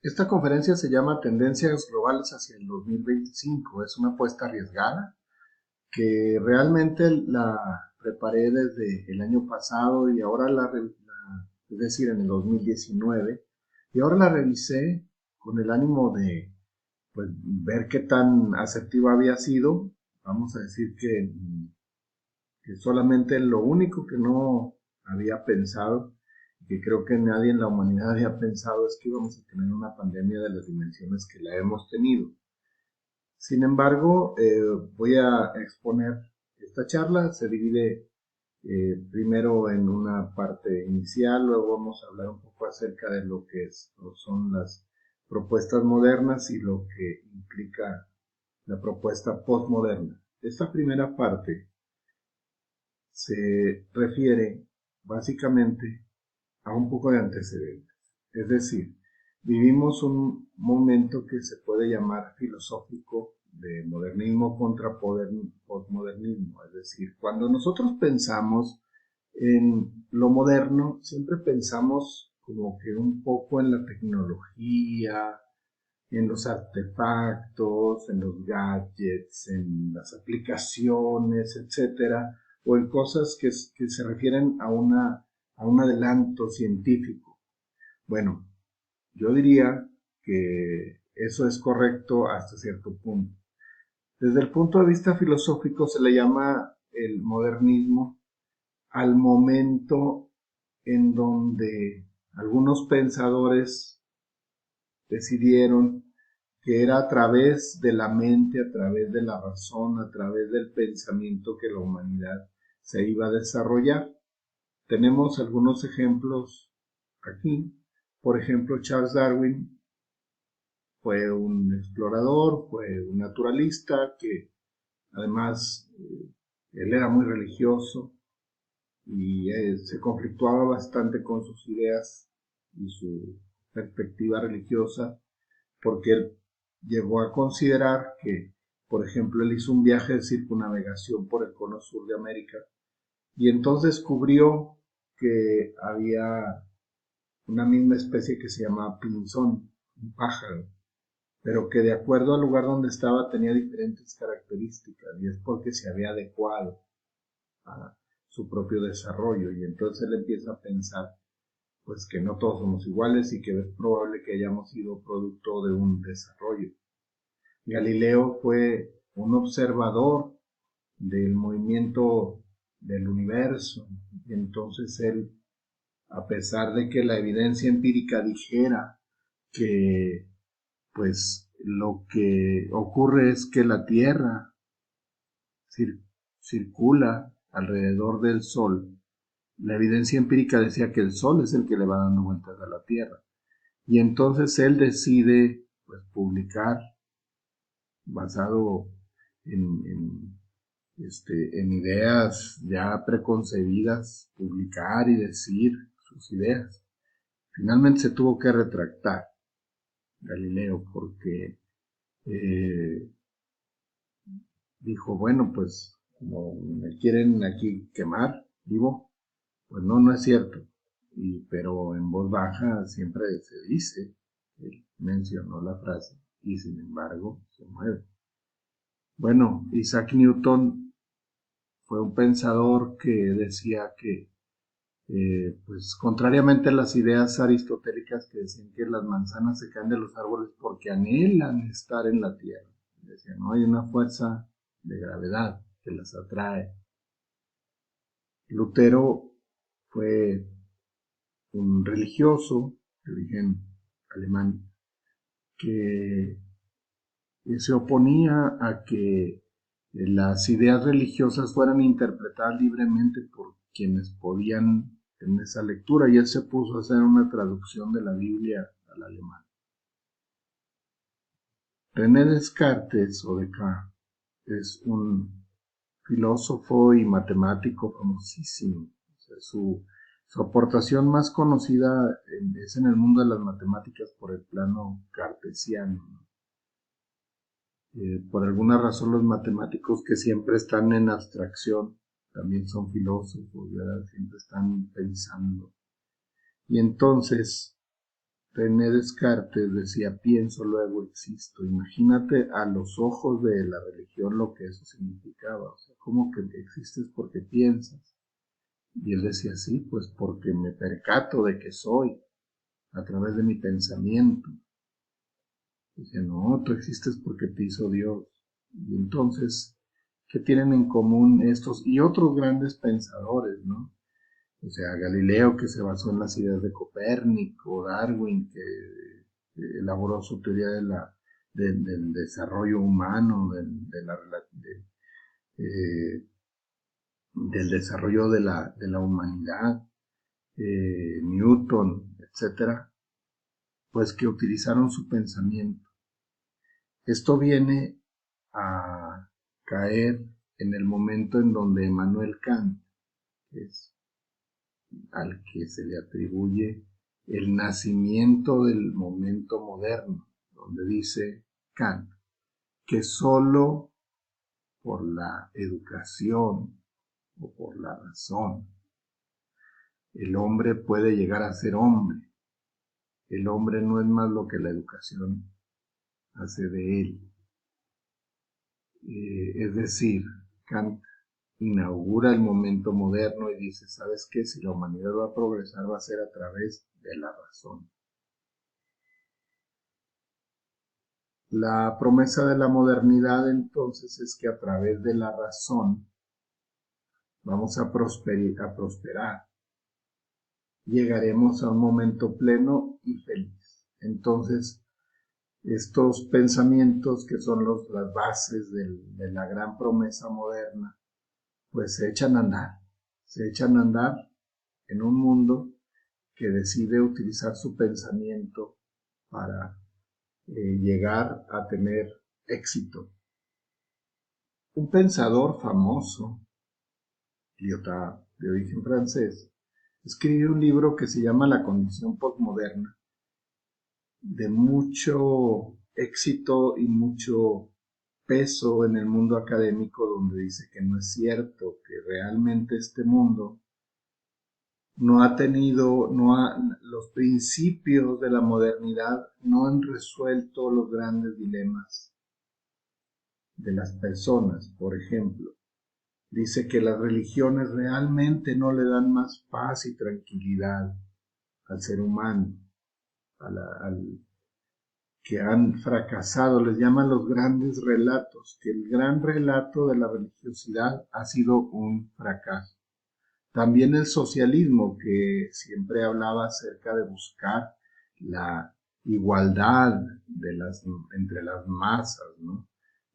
Esta conferencia se llama Tendencias Globales hacia el 2025. Es una apuesta arriesgada que realmente la preparé desde el año pasado y ahora es decir, en el 2019, y ahora la revisé con el ánimo de pues, ver qué tan asertiva había sido. Vamos a decir que solamente lo único que no había pensado, que creo que nadie en la humanidad había pensado, es que íbamos a tener una pandemia de las dimensiones que la hemos tenido. Sin embargo, voy a exponer esta charla. Se divide primero en una parte inicial, luego vamos a hablar un poco acerca de lo que son las propuestas modernas y lo que implica la propuesta postmoderna. Esta primera parte se refiere básicamente a un poco de antecedentes. Es decir, vivimos un momento que se puede llamar filosófico de modernismo contra postmodernismo. Es decir, cuando nosotros pensamos en lo moderno, siempre pensamos como que un poco en la tecnología, en los artefactos, en los gadgets, en las aplicaciones, etcétera, o en cosas que se refieren a un adelanto científico. Bueno, yo diría que eso es correcto hasta cierto punto. Desde el punto de vista filosófico se le llama el modernismo al momento en donde algunos pensadores decidieron que era a través de la mente, a través de la razón, a través del pensamiento que la humanidad se iba a desarrollar. Tenemos algunos ejemplos aquí. Por ejemplo, Charles Darwin fue un explorador, fue un naturalista que además él era muy religioso y se conflictuaba bastante con sus ideas y su perspectiva religiosa, porque él llegó a considerar que, por ejemplo, él hizo un viaje de circunnavegación por el cono sur de América y entonces descubrió que había una misma especie que se llamaba pinzón, un pájaro, pero que de acuerdo al lugar donde estaba tenía diferentes características y es porque se había adecuado a su propio desarrollo, y entonces él empieza a pensar pues que no todos somos iguales y que es probable que hayamos sido producto de un desarrollo. Galileo fue un observador del movimiento del universo, y entonces él, a pesar de que la evidencia empírica dijera que pues lo que ocurre es que la Tierra cir circula alrededor del Sol, la evidencia empírica decía que el Sol es el que le va dando vueltas a la Tierra. Y entonces él decide pues, publicar, basado en ideas ya preconcebidas, publicar y decir sus ideas. Finalmente se tuvo que retractar Galileo porque dijo, bueno, pues como me quieren aquí quemar vivo, pues no, no es cierto. Pero en voz baja siempre se dice, él mencionó la frase, y sin embargo se mueve. Bueno, Isaac Newton fue un pensador que decía que, pues contrariamente a las ideas aristotélicas que decían que las manzanas se caen de los árboles porque anhelan estar en la tierra. Decía, no hay una fuerza de gravedad que las atrae. Lutero fue un religioso de origen alemán que se oponía a que las ideas religiosas fueran interpretadas libremente por quienes podían en esa lectura, y él se puso a hacer una traducción de la Biblia al alemán. René Descartes, o Descartes, es un filósofo y matemático famosísimo. O sea, su aportación más conocida es en el mundo de las matemáticas por el plano cartesiano, ¿no? Por alguna razón los matemáticos que siempre están en abstracción también son filósofos, ¿verdad? Siempre están pensando. Y entonces René Descartes decía, pienso, luego existo. Imagínate a los ojos de la religión lo que eso significaba. O sea, ¿cómo que existes porque piensas? Y él decía, sí, pues porque me percato de que soy a través de mi pensamiento. Dice, no, tú existes porque te hizo Dios. Y entonces, ¿qué tienen en común estos y otros grandes pensadores, no? O sea, Galileo, que se basó en las ideas de Copérnico, Darwin, que elaboró su teoría del desarrollo humano, eh, del desarrollo de la humanidad, Newton, etcétera, pues que utilizaron su pensamiento. Esto viene a caer en el momento en donde Immanuel Kant, que es al que se le atribuye el nacimiento del momento moderno, donde dice Kant que sólo por la educación o por la razón el hombre puede llegar a ser hombre. El hombre no es más lo que la educación hace de él. Es decir, Kant inaugura el momento moderno y dice, ¿sabes qué? Si la humanidad va a progresar va a ser a través de la razón. La promesa de la modernidad entonces es que a través de la razón vamos a prosperar. Llegaremos a un momento pleno y feliz. Entonces, estos pensamientos que son las bases de la gran promesa moderna, pues se echan a andar en un mundo que decide utilizar su pensamiento para llegar a tener éxito. Un pensador famoso, Lyotard, de origen francés, escribió un libro que se llama La condición postmoderna, de mucho éxito y mucho peso en el mundo académico, donde dice que no es cierto, que realmente este mundo los principios de la modernidad no han resuelto los grandes dilemas de las personas. Por ejemplo, dice que las religiones realmente no le dan más paz y tranquilidad al ser humano, que han fracasado, les llaman los grandes relatos, que el gran relato de la religiosidad ha sido un fracaso. También el socialismo, que siempre hablaba acerca de buscar la igualdad entre las masas, ¿no?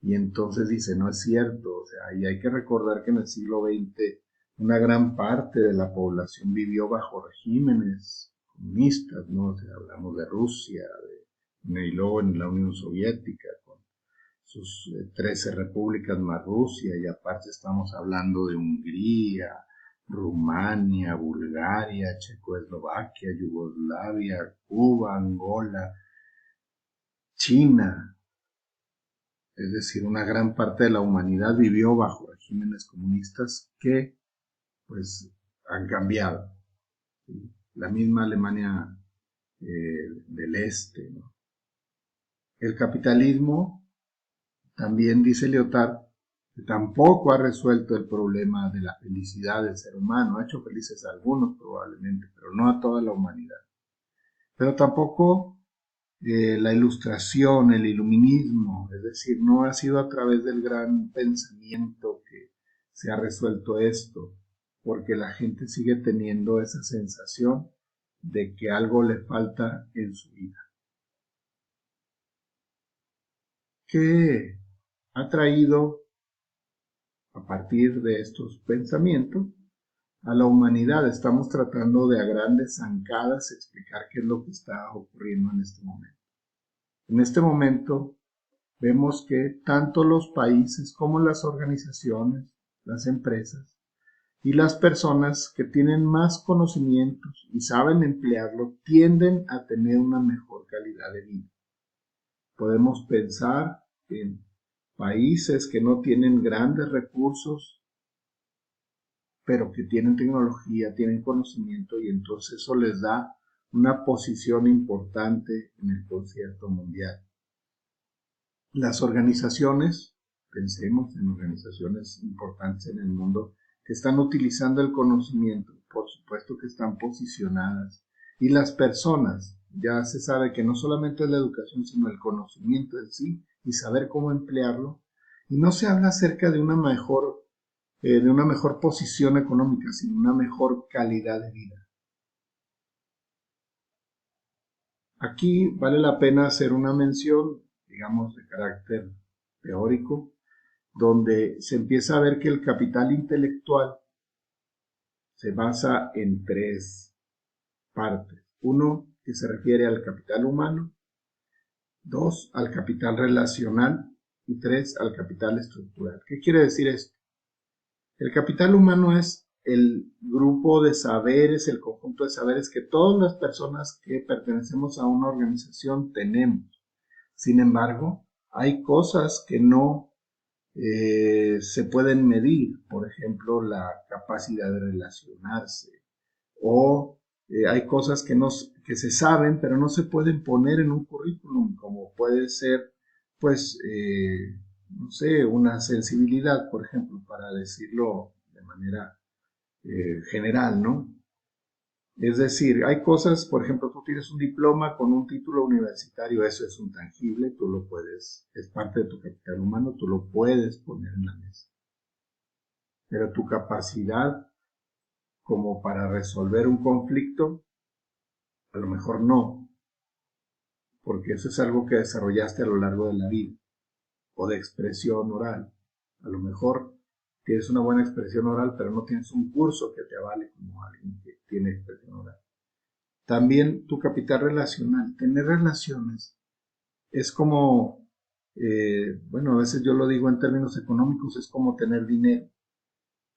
Y entonces dice, no es cierto, o sea, y hay que recordar que en el siglo XX una gran parte de la población vivió bajo regímenes comunistas, ¿no? O sea, hablamos de Rusia, y luego en la Unión Soviética, con sus 13 repúblicas más Rusia, y aparte estamos hablando de Hungría, Rumania, Bulgaria, Checoslovaquia, Yugoslavia, Cuba, Angola, China. Es decir, una gran parte de la humanidad vivió bajo regímenes comunistas que, pues, han cambiado. ¿Sí? La misma Alemania del Este, ¿no? El capitalismo, también dice Lyotard, que tampoco ha resuelto el problema de la felicidad del ser humano. Ha hecho felices a algunos probablemente, pero no a toda la humanidad. Pero tampoco la ilustración, el iluminismo, es decir, no ha sido a través del gran pensamiento que se ha resuelto esto, porque la gente sigue teniendo esa sensación de que algo le falta en su vida. ¿Qué ha traído a partir de estos pensamientos a la humanidad? Estamos tratando de a grandes zancadas explicar qué es lo que está ocurriendo en este momento. En este momento vemos que tanto los países como las organizaciones, las empresas y las personas que tienen más conocimientos y saben emplearlo tienden a tener una mejor calidad de vida. Podemos pensar en países que no tienen grandes recursos, pero que tienen tecnología, tienen conocimiento, y entonces eso les da una posición importante en el concierto mundial. Las organizaciones, pensemos en organizaciones importantes en el mundo, que están utilizando el conocimiento, por supuesto que están posicionadas. Y las personas, ya se sabe que no solamente es la educación, sino el conocimiento en sí y saber cómo emplearlo. Y no se habla acerca de una mejor posición económica, sino una mejor calidad de vida. Aquí vale la pena hacer una mención, digamos, de carácter teórico, donde se empieza a ver que el capital intelectual se basa en tres partes. Uno, que se refiere al capital humano. Dos, al capital relacional. Y tres, al capital estructural. ¿Qué quiere decir esto? El capital humano es el grupo de saberes, el conjunto de saberes que todas las personas que pertenecemos a una organización tenemos. Sin embargo, hay cosas que no se pueden medir, por ejemplo, la capacidad de relacionarse, o hay cosas que se saben, pero no se pueden poner en un currículum, como puede ser, pues, no sé, una sensibilidad, por ejemplo, para decirlo de manera general, ¿no? Es decir, hay cosas, por ejemplo, tú tienes un diploma con un título universitario, eso es un tangible, tú lo puedes, es parte de tu capital humano, tú lo puedes poner en la mesa. Pero tu capacidad como para resolver un conflicto, a lo mejor no, porque eso es algo que desarrollaste a lo largo de la vida, o de expresión oral. A lo mejor tienes una buena expresión oral, pero no tienes un curso que te avale como alguien que tiene expresión oral. También tu capital relacional. Tener relaciones es como, bueno, a veces yo lo digo en términos económicos, es como tener dinero.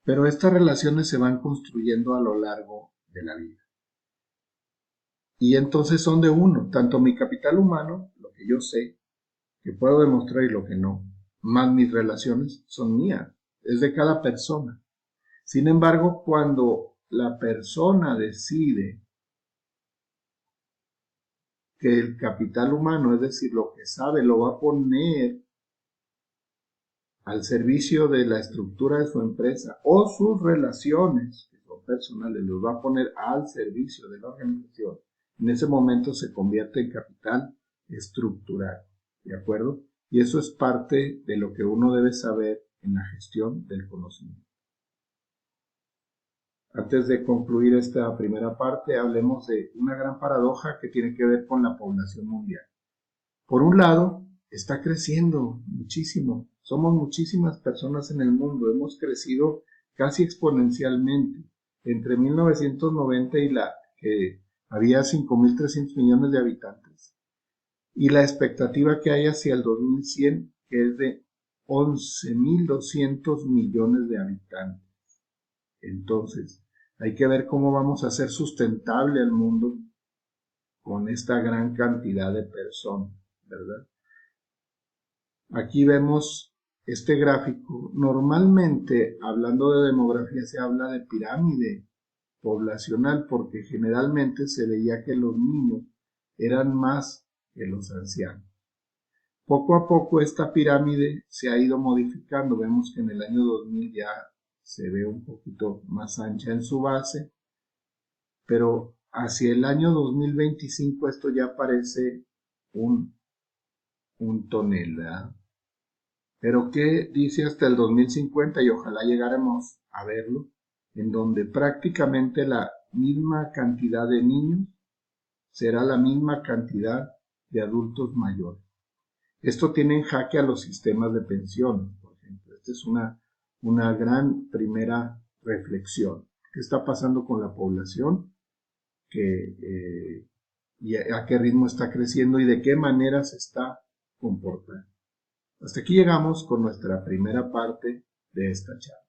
Pero estas relaciones se van construyendo a lo largo de la vida. Y entonces son de uno, tanto mi capital humano, lo que yo sé, que puedo demostrar y lo que no, más mis relaciones son mías, es de cada persona. Sin embargo, cuando la persona decide que el capital humano, es decir, lo que sabe, lo va a poner al servicio de la estructura de su empresa o sus relaciones, que son personales, los va a poner al servicio de la organización, en ese momento se convierte en capital estructural, ¿de acuerdo? Y eso es parte de lo que uno debe saber en la gestión del conocimiento. Antes de concluir esta primera parte, hablemos de una gran paradoja que tiene que ver con la población mundial. Por un lado, está creciendo muchísimo. Somos muchísimas personas en el mundo. Hemos crecido casi exponencialmente. Entre 1990 y la que había 5.300 millones de habitantes. Y la expectativa que hay hacia el 2100, que es de 11.200 millones de habitantes. Entonces, hay que ver cómo vamos a hacer sustentable el mundo con esta gran cantidad de personas, ¿verdad? Aquí vemos este gráfico. Normalmente, hablando de demografía, se habla de pirámide poblacional porque generalmente se veía que los niños eran más que los ancianos. Poco a poco esta pirámide se ha ido modificando. Vemos que en el año 2000 ya se ve un poquito más ancha en su base, pero hacia el año 2025 esto ya parece un tonel, ¿verdad? Pero ¿qué dice hasta el 2050? Y ojalá llegáramos a verlo, en donde prácticamente la misma cantidad de niños será la misma cantidad de adultos mayores. Esto tiene en jaque a los sistemas de pensiones, por ejemplo. Esta es una gran primera reflexión. ¿Qué está pasando con la población? Y a qué ritmo está creciendo y de qué manera se está comportando. Hasta aquí llegamos con nuestra primera parte de esta charla.